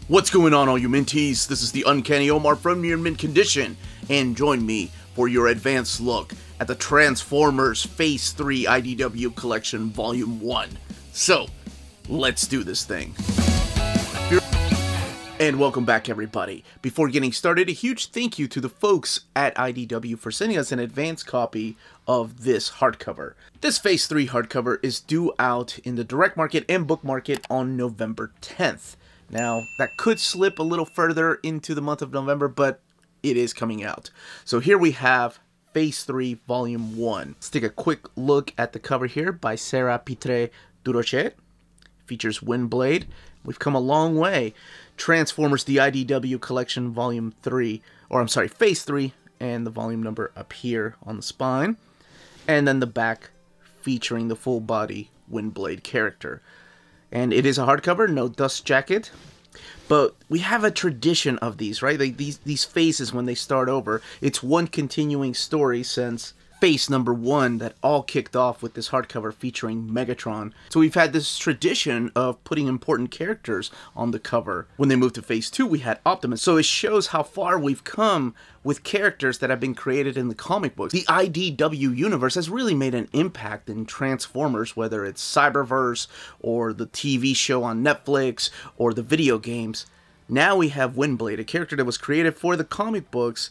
What's going on, all you minties? This is the Uncanny Omar from Near Mint Condition, and join me for your advanced look at the Transformers Phase 3 IDW Collection Volume 1. So, let's do this thing. And welcome back, everybody. Before getting started, a huge thank you to the folks at IDW for sending us an advanced copy of this hardcover. This Phase 3 hardcover is due out in the direct market and book market on November 10th. Now, that could slip a little further into the month of November, but it is coming out. So here we have Phase 3 Volume 1. Let's take a quick look at the cover here by Sarah Pitre-Durocher. Features Windblade. We've come a long way. Transformers, the IDW Collection Volume 3, or I'm sorry, Phase 3, and the volume number up here on the spine. And then the back featuring the full body Windblade character. And it is a hardcover, no dust jacket. But we have a tradition of these, right? Like these phases, when they start over, it's one continuing story since Phase number 1 that all kicked off with this hardcover featuring Megatron. So we've had this tradition of putting important characters on the cover. When they moved to Phase 2, we had Optimus. So it shows how far we've come with characters that have been created in the comic books. The IDW universe has really made an impact in Transformers, whether it's Cyberverse or the TV show on Netflix or the video games. Now we have Windblade, a character that was created for the comic books,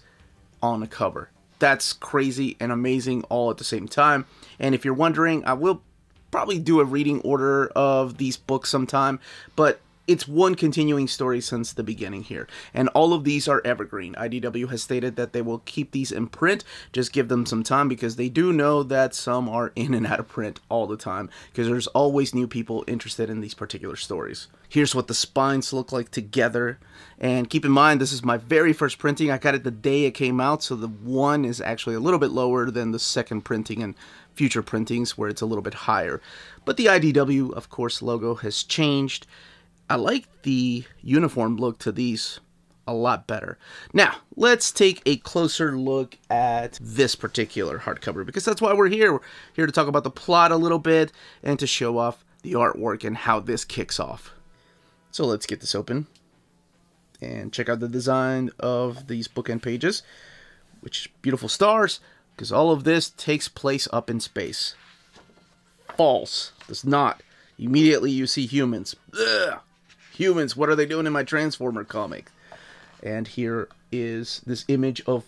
on a cover. That's crazy and amazing all at the same time. And if you're wondering, I will probably do a reading order of these books sometime, but it's one continuing story since the beginning here. And all of these are evergreen. IDW has stated that they will keep these in print. Just give them some time, because they do know that some are in and out of print all the time, because there's always new people interested in these particular stories. Here's what the spines look like together. And keep in mind, this is my very first printing. I got it the day it came out, so the one is actually a little bit lower than the second printing and future printings, where it's a little bit higher. But the IDW, of course, logo has changed. I like the uniform look to these a lot better. Now, let's take a closer look at this particular hardcover, because that's why we're here. We're here to talk about the plot a little bit and to show off the artwork and how this kicks off. So let's get this open and check out the design of these bookend pages, which beautiful stars, because all of this takes place up in space. False. Does not. Immediately you see humans. Ugh. Humans, what are they doing in my Transformer comic? And here is this image of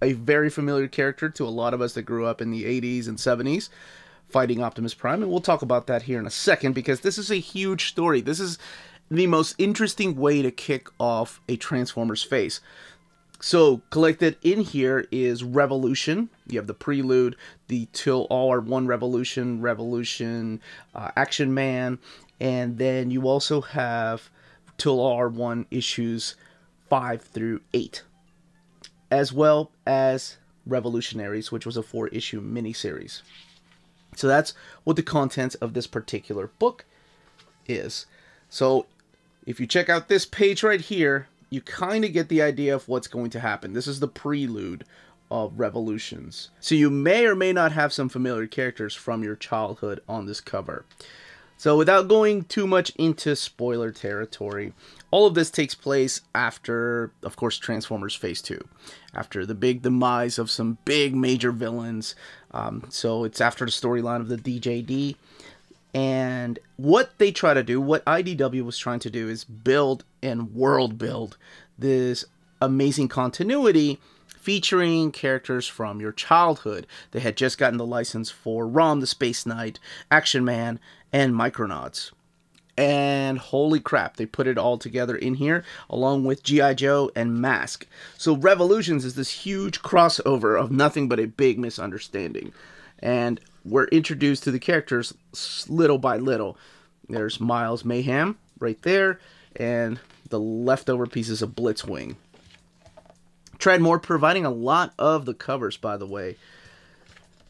a very familiar character to a lot of us that grew up in the 80s and 70s, fighting Optimus Prime. And we'll talk about that here in a second, because this is a huge story. This is the most interesting way to kick off a Transformers phase. So, collected in here is Revolution. You have the Prelude, the Till All Are One Revolution, Action Man, and then you also have Till All Are One issues 5 through 8, as well as Revolutionaries, which was a 4-issue miniseries. So that's what the contents of this particular book is. So, if you check out this page right here, you kind of get the idea of what's going to happen. This is the prelude of Revolutions. So you may or may not have some familiar characters from your childhood on this cover. So without going too much into spoiler territory, all of this takes place after, of course, Transformers Phase 2. After the big demise of some big major villains. So it's after the storyline of the DJD. And what they try to do, what IDW was trying to do, is build and world build this amazing continuity featuring characters from your childhood. They had just gotten the license for Rom the Space Knight, Action Man, and Micronauts. And holy crap, they put it all together in here, along with G.I. Joe and M.A.S.K. So Revolutions is this huge crossover of nothing but a big misunderstanding. And we're introduced to the characters little by little. There's Miles Mayhem right there, and the leftover pieces of Blitzwing. Treadmore providing a lot of the covers, by the way.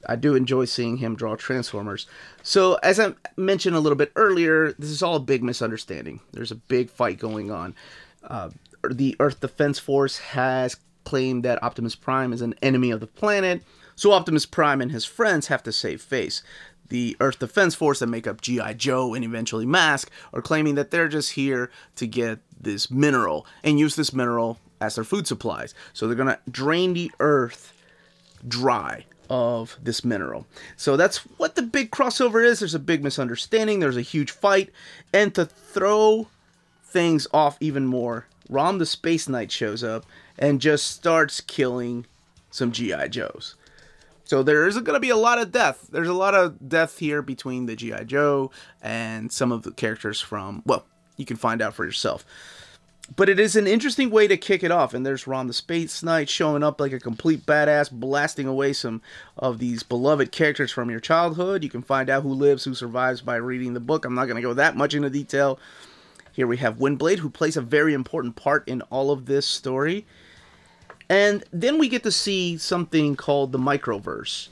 I do enjoy seeing him draw Transformers. So, as I mentioned a little bit earlier, this is all a big misunderstanding. There's a big fight going on. The Earth Defense Force has claimed that Optimus Prime is an enemy of the planet, so Optimus Prime and his friends have to save face. the Earth Defense Force that make up G.I. Joe and eventually M.A.S.K. are claiming that they're just here to get this mineral and use this mineral as their food supplies. So they're going to drain the Earth dry of this mineral. So that's what the big crossover is. There's a big misunderstanding. There's a huge fight. And to throw things off even more, Rom the Space Knight shows up and just starts killing some G.I. Joes. So there is going to be a lot of death. There's a lot of death here between the G.I. Joe and some of the characters from, well, you can find out for yourself. But it is an interesting way to kick it off. And there's Rom the Space Knight showing up like a complete badass, blasting away some of these beloved characters from your childhood. You can find out who lives, who survives by reading the book. I'm not going to go that much into detail. Here we have Windblade, who plays a very important part in all of this story. And then we get to see something called the Microverse.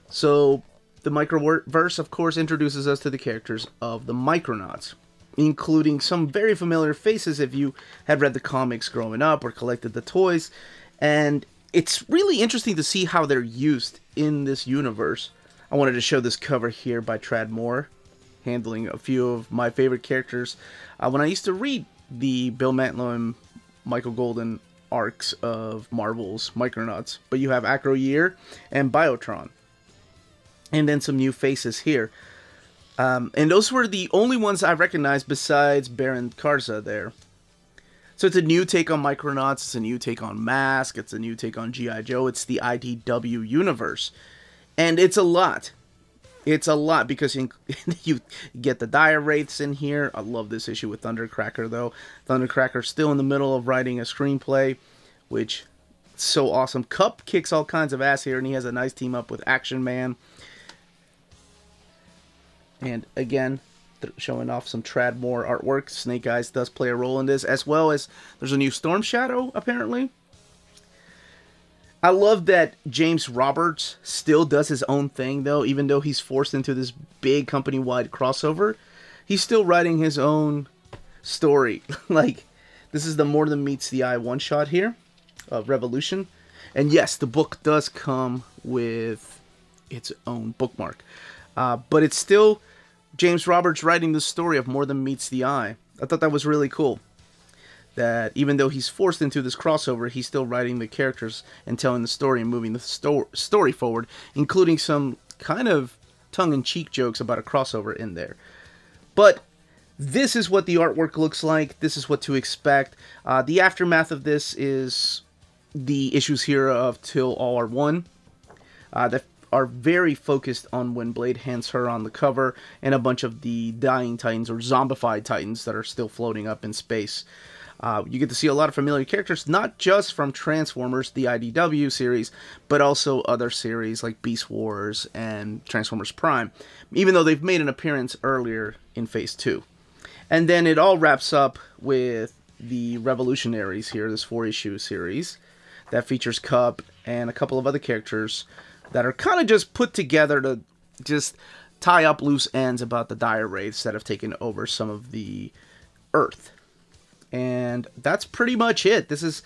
So the Microverse, of course, introduces us to the characters of the Micronauts, including some very familiar faces if you had read the comics growing up or collected the toys. And it's really interesting to see how they're used in this universe. I wanted to show this cover here by Tradd Moore, handling a few of my favorite characters when I used to read the Bill Mantlo and Michael Golden arcs of Marvel's Micronauts. But you have Acro-Year and Biotron. And then some new faces here. And those were the only ones I recognized besides Baron Karza there. So it's a new take on Micronauts, it's a new take on M.A.S.K, it's a new take on G.I. Joe, it's the IDW universe. And it's a lot. It's a lot because you get the Dire Wraiths in here. I love this issue with Thundercracker, though. Thundercracker's still in the middle of writing a screenplay, which is so awesome. Cup kicks all kinds of ass here, and he has a nice team up with Action Man. And again, showing off some Tradd Moore artwork. Snake Eyes does play a role in this, as well as there's a new Storm Shadow, apparently. I love that James Roberts still does his own thing, though, even though he's forced into this big company-wide crossover. He's still writing his own story. Like, this is the More Than Meets the Eye one-shot here of Revolution. And yes, the book does come with its own bookmark. But it's still James Roberts writing the story of More Than Meets the Eye. I thought that was really cool. That even though he's forced into this crossover, he's still writing the characters and telling the story and moving the story forward, including some kind of tongue-in-cheek jokes about a crossover in there. But this is what the artwork looks like. This is what to expect. The aftermath of this is the issues here of Till All Are One. That are very focused on Windblade, hence her on the cover, and a bunch of the dying Titans or zombified Titans that are still floating up in space. You get to see a lot of familiar characters, not just from Transformers, the IDW series, but also other series like Beast Wars and Transformers Prime, even though they've made an appearance earlier in Phase 2. And then it all wraps up with the Revolutionaries here, this 4-issue series that features Cup and a couple of other characters that are kind of just put together to just tie up loose ends about the Dire Wraiths that have taken over some of the Earth. And that's pretty much it. This is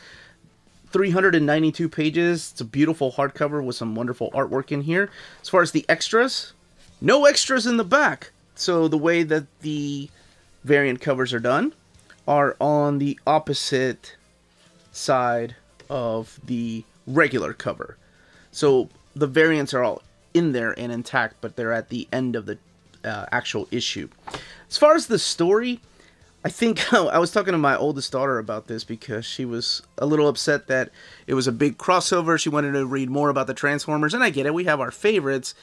392 pages. It's a beautiful hardcover with some wonderful artwork in here. As far as the extras, no extras in the back. So the way that the variant covers are done are on the opposite side of the regular cover. So the variants are all in there and intact, but they're at the end of the actual issue. As far as the story, I think I was talking to my oldest daughter about this because she was a little upset that it was a big crossover. She wanted to read more about the Transformers, and I get it, we have our favorites,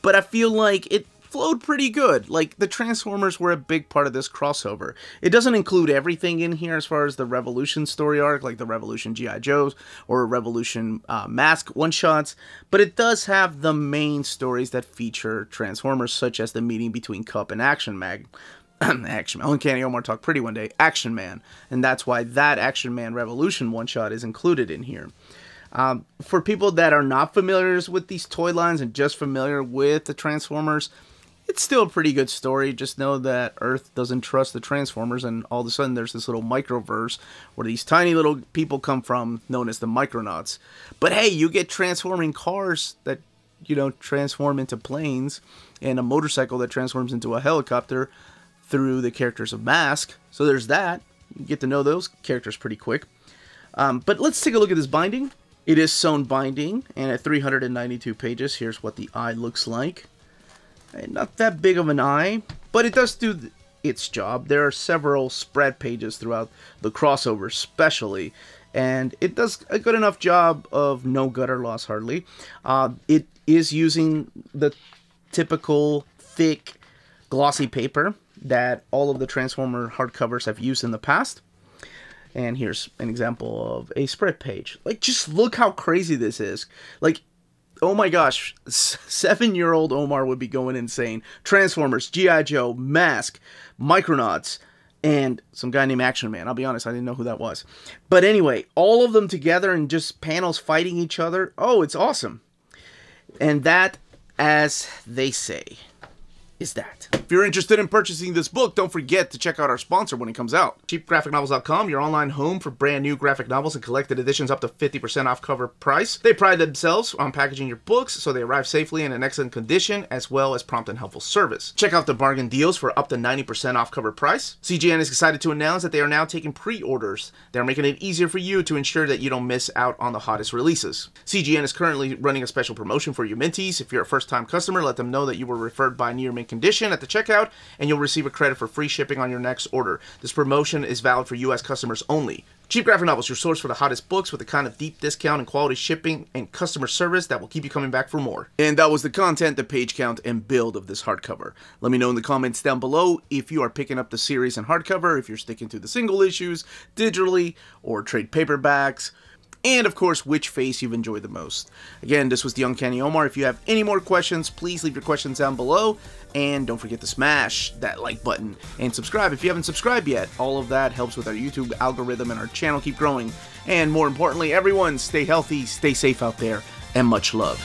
but I feel like it flowed pretty good. Like, the Transformers were a big part of this crossover. It doesn't include everything in here as far as the Revolution story arc, like the Revolution G.I. Joes or Revolution M.A.S.K one-shots, but it does have the main stories that feature Transformers, such as the meeting between Cup and Action Man. Action Man. Uncanny Omar Talk Pretty One Day. Action Man. And that's why that Action Man Revolution one-shot is included in here. For people that are not familiar with these toy lines and just familiar with the Transformers, it's still a pretty good story. Just know that Earth doesn't trust the Transformers, and all of a sudden there's this little microverse where these tiny little people come from, known as the Micronauts. But hey, you get transforming cars that you know, transform into planes, and a motorcycle that transforms into a helicopter through the characters of M.A.S.K. So there's that. You get to know those characters pretty quick. But let's take a look at this binding. It is sewn binding, and at 392 pages, here's what the eye looks like. And not that big of an eye, but it does do its job. There are several spread pages throughout the crossover, especially, and it does a good enough job of no gutter loss, hardly. It is using the typical thick, glossy paper that all of the Transformer hardcovers have used in the past. And here's an example of a spread page. Like, just look how crazy this is. Like, oh my gosh, 7-year-old Omar would be going insane. Transformers, G.I. Joe, M.A.S.K, Micronauts, and some guy named Action Man. I'll be honest, I didn't know who that was. But anyway, all of them together and just panels fighting each other. Oh, it's awesome. And that, as they say, is that. If you're interested in purchasing this book, don't forget to check out our sponsor when it comes out. CheapGraphicNovels.com, your online home for brand new graphic novels and collected editions up to 50% off cover price. They pride themselves on packaging your books so they arrive safely and in excellent condition, as well as prompt and helpful service. Check out the bargain deals for up to 90% off cover price. CGN is excited to announce that they are now taking pre-orders. They're making it easier for you to ensure that you don't miss out on the hottest releases. CGN is currently running a special promotion for your Minties. If you're a first-time customer, let them know that you were referred by Near Mint Condition at the checkout, and you'll receive a credit for free shipping on your next order. This promotion is valid for U.S. customers only. Cheap Graphic Novels, your source for the hottest books with the kind of deep discount and quality shipping and customer service that will keep you coming back for more. And that was the content, the page count, and build of this hardcover. Let me know in the comments down below if you are picking up the series in hardcover, if you're sticking to the single issues, digitally, or trade paperbacks, and of course, which face you've enjoyed the most. Again, this was the Uncanny Omar. If you have any more questions, please leave your questions down below. And don't forget to smash that like button and subscribe if you haven't subscribed yet. All of that helps with our YouTube algorithm and our channel keep growing. And more importantly, everyone, stay healthy, stay safe out there, and much love.